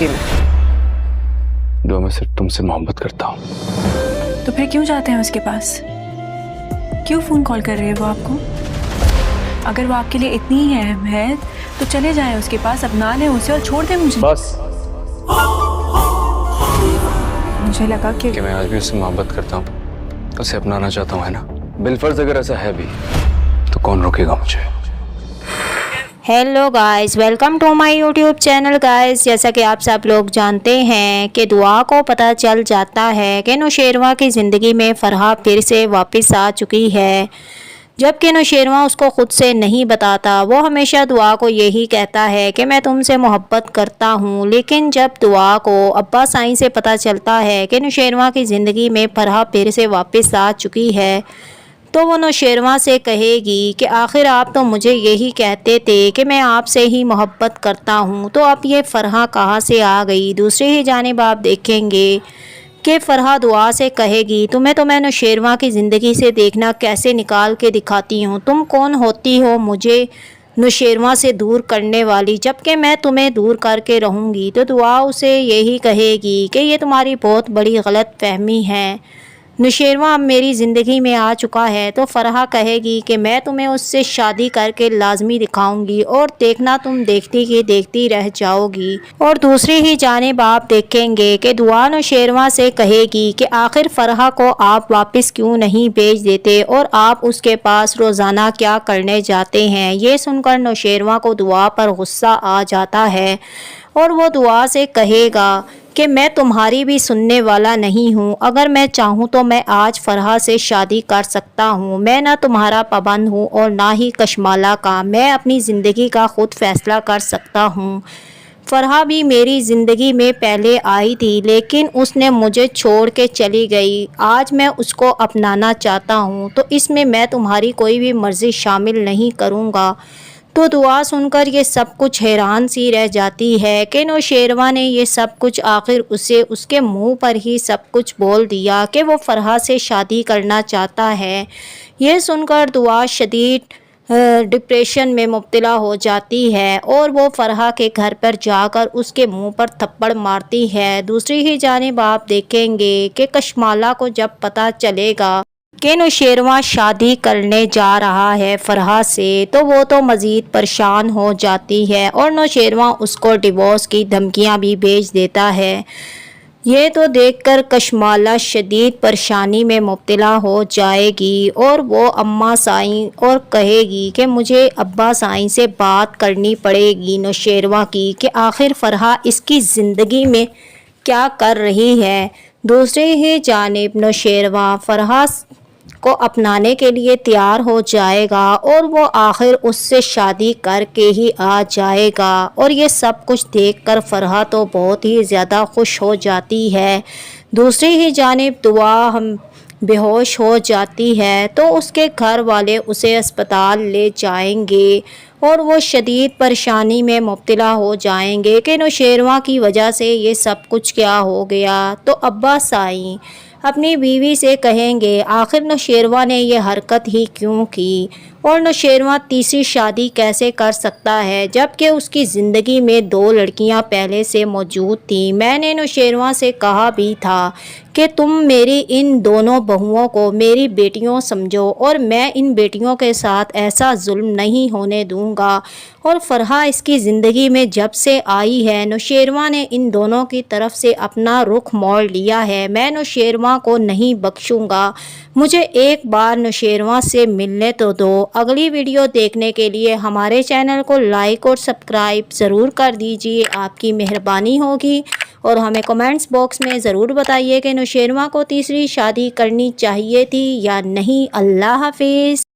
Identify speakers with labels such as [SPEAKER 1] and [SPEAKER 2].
[SPEAKER 1] रहूंगी मैं।
[SPEAKER 2] दुआ मैं सिर्फ तुमसे मोहब्बत करता हूँ।
[SPEAKER 3] तो फिर क्यों जाते हैं उसके पास? क्यों फ़ोन कॉल कर रहे हैं वो आपको? अगर वो आपके लिए इतनी ही अहम है तो चले जाएं उसके पास, अपना लें उसे और छोड़ दें मुझे।
[SPEAKER 2] बस
[SPEAKER 3] मुझे लगा कि
[SPEAKER 2] मैं आज भी उससे मोहब्बत करता हूँ, उसे अपनाना चाहता हूँ, है ना? बिलफर्ज अगर ऐसा है भी तो कौन रोकेगा मुझे?
[SPEAKER 4] Hello guys, welcome to my YouTube channel guys. जैसा कि आप सब लोग जानते हैं कि दुआ को पता चल जाता है कि नौशेरवा की ज़िंदगी में फ़रहा फिर से वापस आ चुकी है, जबकि नौशेरवा उसको ख़ुद से नहीं बताता। वो हमेशा दुआ को यही कहता है कि मैं तुमसे मोहब्बत करता हूँ, लेकिन जब दुआ को अब्बा साईं से पता चलता है कि नौशेरवा की ज़िंदगी में फ़रहा फिर से वापस आ चुकी है तो वो नौशेरवा से कहेगी कि आखिर आप तो मुझे यही कहते थे कि मैं आपसे ही मोहब्बत करता हूँ, तो अब ये फ़रहा कहाँ से आ गई। दूसरी ही जानिब आप देखेंगे कि फ़रहा दुआ से कहेगी तुम्हें तो मैं नौशेरवा की ज़िंदगी से देखना कैसे निकाल के दिखाती हूँ, तुम कौन होती हो मुझे नौशेरवा से दूर करने वाली, जबकि मैं तुम्हें दूर करके रहूँगी। तो दुआ उसे यही कहेगी कि ये तुम्हारी बहुत बड़ी गलत फहमी है, नौशेरवा अब मेरी ज़िंदगी में आ चुका है। तो फ़रहा कहेगी कि मैं तुम्हें उससे शादी करके लाजमी दिखाऊंगी और देखना तुम देखती की देखती रह जाओगी। और दूसरी ही जानिब आप देखेंगे कि दुआ नौशेरवा से कहेगी कि आखिर फ़रहा को आप वापस क्यों नहीं भेज देते और आप उसके पास रोज़ाना क्या करने जाते हैं। ये सुनकर नौशेरवा को दुआ पर गुस्सा आ जाता है और वो दुआ से कहेगा कि मैं तुम्हारी भी सुनने वाला नहीं हूँ, अगर मैं चाहूँ तो मैं आज फ़रहा से शादी कर सकता हूँ। मैं ना तुम्हारा पाबंद हूँ और ना ही कशमाला का, मैं अपनी ज़िंदगी का ख़ुद फ़ैसला कर सकता हूँ। फ़रहा भी मेरी ज़िंदगी में पहले आई थी लेकिन उसने मुझे छोड़ के चली गई, आज मैं उसको अपनाना चाहता हूँ, तो इसमें मैं तुम्हारी कोई भी मर्ज़ी शामिल नहीं करूँगा। तो दुआ सुनकर ये सब कुछ हैरान सी रह जाती है कि नौशेरवा ने ये सब कुछ आखिर उसे उसके मुंह पर ही सब कुछ बोल दिया कि वो फ़रहा से शादी करना चाहता है। ये सुनकर दुआ शदीद डिप्रेशन में मुब्तला हो जाती है और वो फ़रहा के घर पर जाकर उसके मुंह पर थप्पड़ मारती है। दूसरी ही जानिब आप देखेंगे कि कशमाला को जब पता चलेगा कि नौशेरवा शादी करने जा रहा है फ़रहा से, तो वो तो मज़ीद परेशान हो जाती है और नौशेरवा उसको डिवोर्स की धमकियां भी भेज देता है। ये तो देखकर कशमाला शदीद परेशानी में मुब्तला हो जाएगी और वो अम्मा साईं और कहेगी कि मुझे अब्बा साईं से बात करनी पड़ेगी नौशेरवा की कि आखिर फ़रहा इसकी ज़िंदगी में क्या कर रही है। दूसरी ही जानिब नौशेरवा फ़रहा को अपनाने के लिए तैयार हो जाएगा और वो आखिर उससे शादी करके ही आ जाएगा। और ये सब कुछ देखकर फ़रहा तो बहुत ही ज़्यादा खुश हो जाती है। दूसरी ही जानिब दुआ हम बेहोश हो जाती है तो उसके घर वाले उसे अस्पताल ले जाएंगे और वो शदीद परेशानी में मुब्तला हो जाएंगे कि नौशेरवा की वजह से ये सब कुछ क्या हो गया। तो अब्बा साईं अपनी बीवी से कहेंगे आखिर नौशेरवा ने ये हरकत ही क्यों की और नौशेरवा तीसरी शादी कैसे कर सकता है, जबकि उसकी ज़िंदगी में 2 लड़कियां पहले से मौजूद थीं। मैंने नौशेरवा से कहा भी था कि तुम मेरी इन दोनों बहुओं को मेरी बेटियों समझो और मैं इन बेटियों के साथ ऐसा जुल्म नहीं होने दूंगा। और फ़रहा इसकी ज़िंदगी में जब से आई है नौशेरवा ने इन दोनों की तरफ से अपना रुख मोड़ लिया है, मैं नौशेरवा को नहीं बख्शूँगा। मुझे एक बार नौशेरवा से मिलने तो दो। अगली वीडियो देखने के लिए हमारे चैनल को लाइक और सब्सक्राइब ज़रूर कर दीजिए, आपकी मेहरबानी होगी। और हमें कमेंट्स बॉक्स में ज़रूर बताइए कि नौशेरवा को तीसरी शादी करनी चाहिए थी या नहीं। अल्लाह हाफिज़।